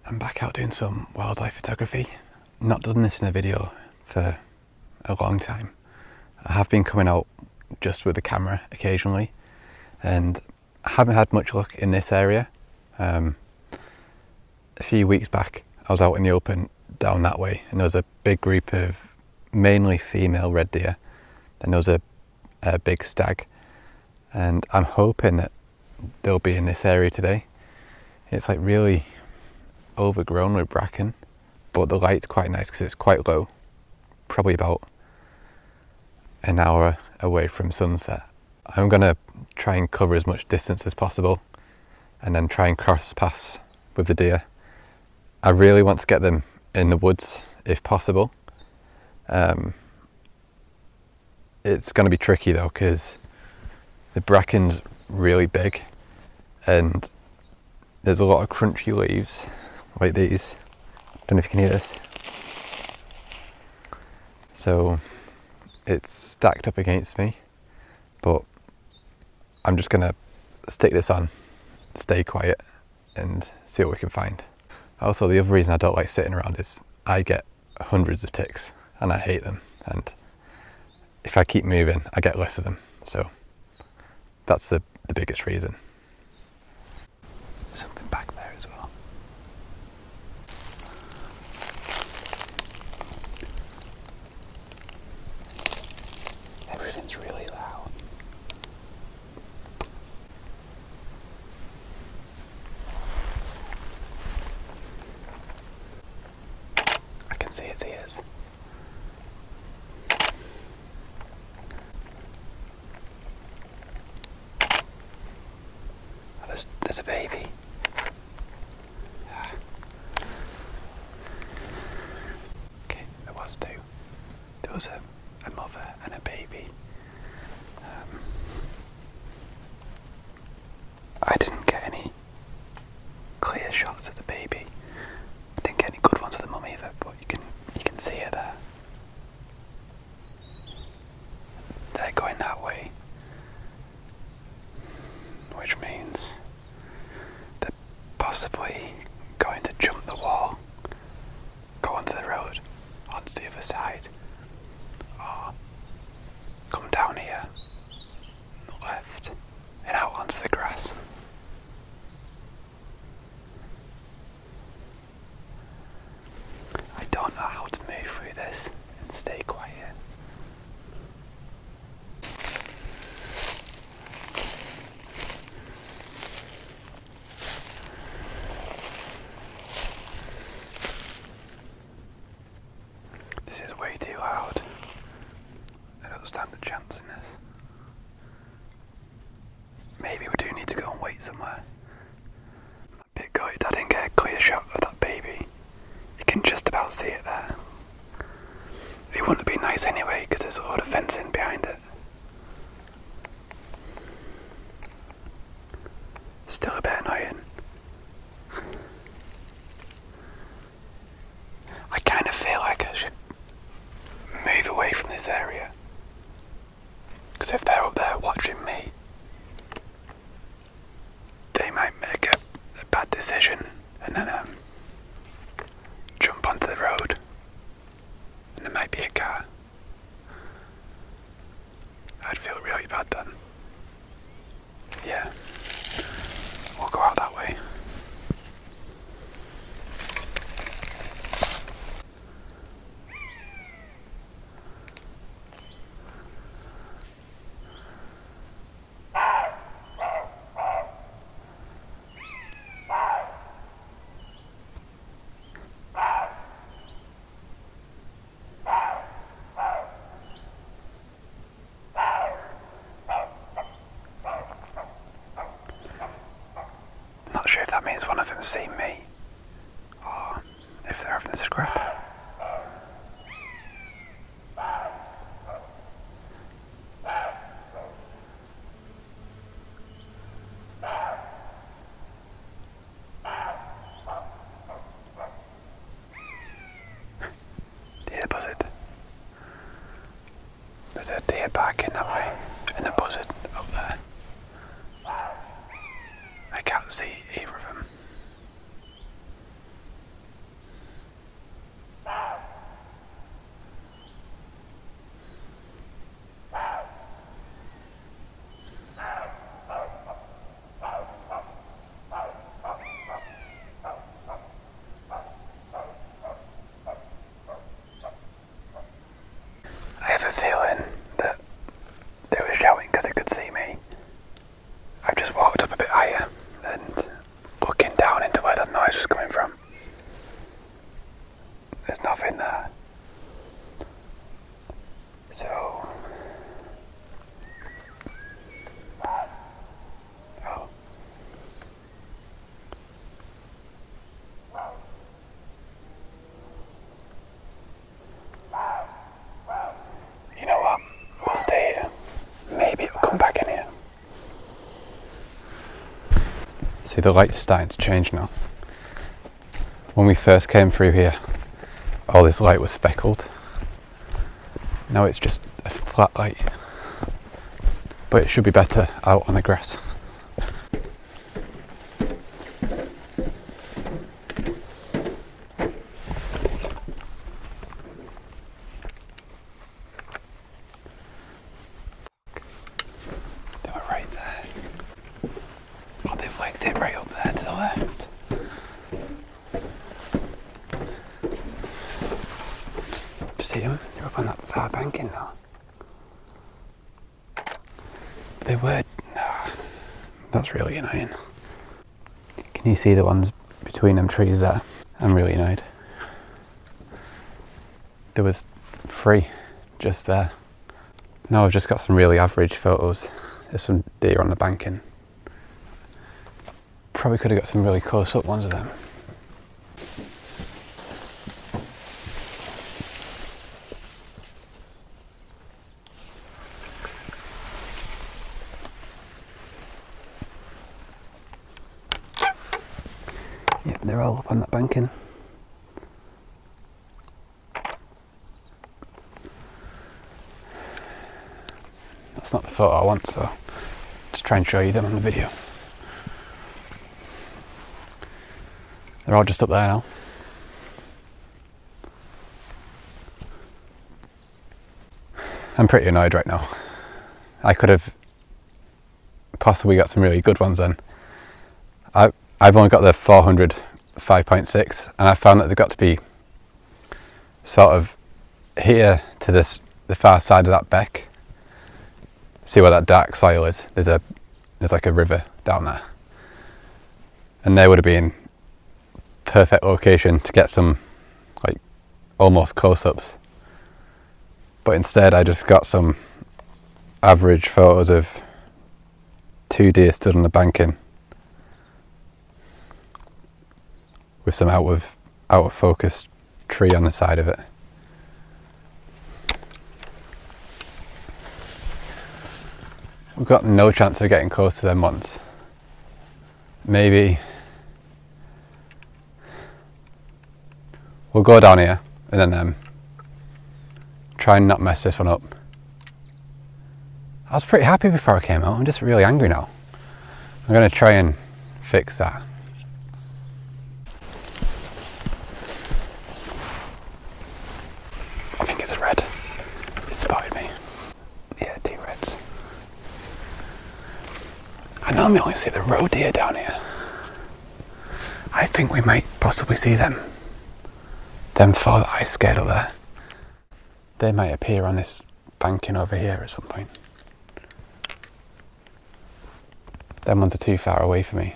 I'm back out doing some wildlife photography. Not done this in a video for a long time. I have been coming out just with the camera occasionally, and I haven't had much luck in this area. A few weeks back I was out in the open down that way, and there was a big group of mainly female red deer, and there was a big stag, and I'm hoping that they'll be in this area today. It's like really overgrown with bracken, but the light's quite nice because it's quite low, probably about an hour away from sunset. I'm going to try and cover as much distance as possible and then try and cross paths with the deer. I really want to get them in the woods if possible. It's going to be tricky though because the bracken's really big and there's a lot of crunchy leaves like these. Don't know if you can hear this. So it's stacked up against me, but I'm just going to stick this on, stay quiet and see what we can find. Also, the other reason I don't like sitting around is I get hundreds of ticks and I hate them, and if I keep moving I get less of them, so that's the biggest reason. Something back there as well. Everything's really loud. I can see its ears. Oh, there's a baby. Okay, there was two. There was a mother and a baby. I didn't get any clear shots of the baby. I didn't get any good ones of the mum either, but you can see her there. They're going that way, which means they're possibly going to jump the wall, go onto the road, onto the other side, or come down here, left, and out onto the grass. I don't know how to move through this and stay quiet. This is way too loud. I don't stand a chance in this. Maybe we do need to go and wait somewhere. I'm a bit gutted I didn't get a clear shot of that baby. You can just about see it there. It wouldn't be nice anyway because there's a lot of fencing behind it. Still a bit annoying. I kind of feel like I should move away from this area, because if they're up there watching me, they might make a bad decision and then jump onto the road, and there might be a car. I'd feel really bad then. Yeah, we'll go out that way. Not sure if that means one of them's seen me, or if they're having a scrap. Deer buzzard. There's a deer barking that way, and a buzzard up there. I can't see either of them. See, the light's starting to change now. When we first came through here, all this light was speckled. Now it's just a flat light. But it should be better out on the grass. They were right there. Oh, they've legged it right up there to the left. Do you see them? They're up on that far banking now. They were. That's really annoying. Can you see the ones between them trees there? I'm really annoyed. There was 3 just there. Now I've just got some really average photos. There's some deer on the banking. Probably could have got some really close up ones of them. Yep, they're all up on that banking. That's not the photo I want, so just try and show you them on the video. They're all just up there now. I'm pretty annoyed right now. I could have possibly got some really good ones then. I've only got the 400 5.6 and I found that they've got to be sort of here to the far side of that beck. See where that dark soil is? There's like a river down there. And they would have been perfect location to get some like almost close-ups. But instead I just got some average photos of 2 deer stood on the banking with some out of focus tree on the side of it. We've got no chance of getting close to them once. Maybe we'll go down here and then try and not mess this one up. I was pretty happy before I came out. I'm just really angry now. I'm going to try and fix that. I think it's a red. It spotted me. Yeah, 2 reds. I normally only see the roe deer down here. I think we might possibly see them. Them 4 that I scared up there. They might appear on this banking over here at some point. Them ones are too far away for me.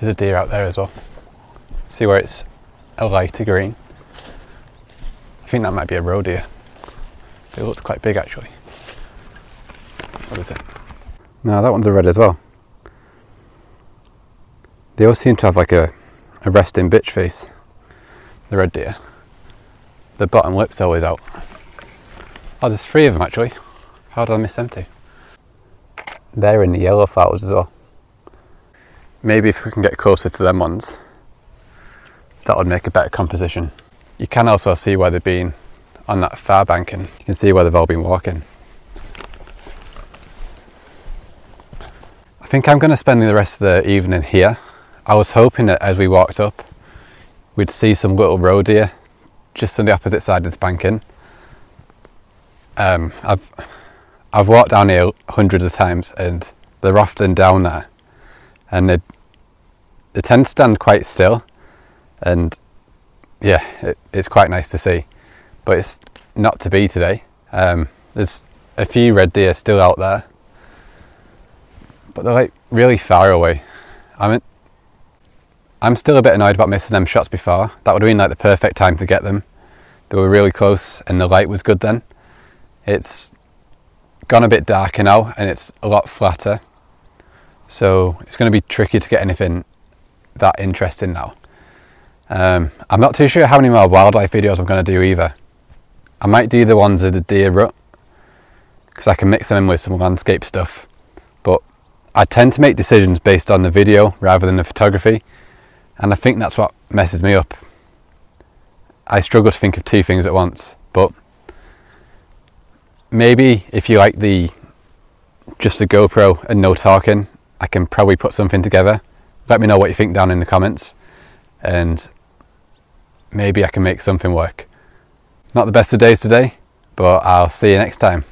There's a deer out there as well. See where it's a lighter green? I think that might be a roe deer. It looks quite big actually. What is it? No, that one's a red as well. They all seem to have like a resting bitch face. The red deer. The bottom lip's always out. Oh, there's 3 of them actually. How did I miss them 2? They're in the yellow flowers as well. Maybe if we can get closer to them ones, that would make a better composition. You can also see where they've been on that far banking. You can see where they've all been walking. I think I'm going to spend the rest of the evening here. I was hoping that as we walked up, we'd see some little roe deer just on the opposite side of this banking. I've walked down here hundreds of times and they're often down there, and they tend to stand quite still, and yeah, it's quite nice to see, but it's not to be today. There's a few red deer still out there, but they're like really far away. I'm still a bit annoyed about missing them shots before. That would have been like the perfect time to get them. They were really close and the light was good then. It's gone a bit darker now and it's a lot flatter, so it's going to be tricky to get anything that interesting now. I'm not too sure how many more wildlife videos I'm going to do either. I might do the ones of the deer rut because I can mix them in with some landscape stuff, but I tend to make decisions based on the video rather than the photography, and I think that's what messes me up. I struggle to think of two things at once, but maybe if you like just the GoPro and no talking, I can probably put something together. Let me know what you think down in the comments, and maybe I can make something work. Not the best of days today, but I'll see you next time.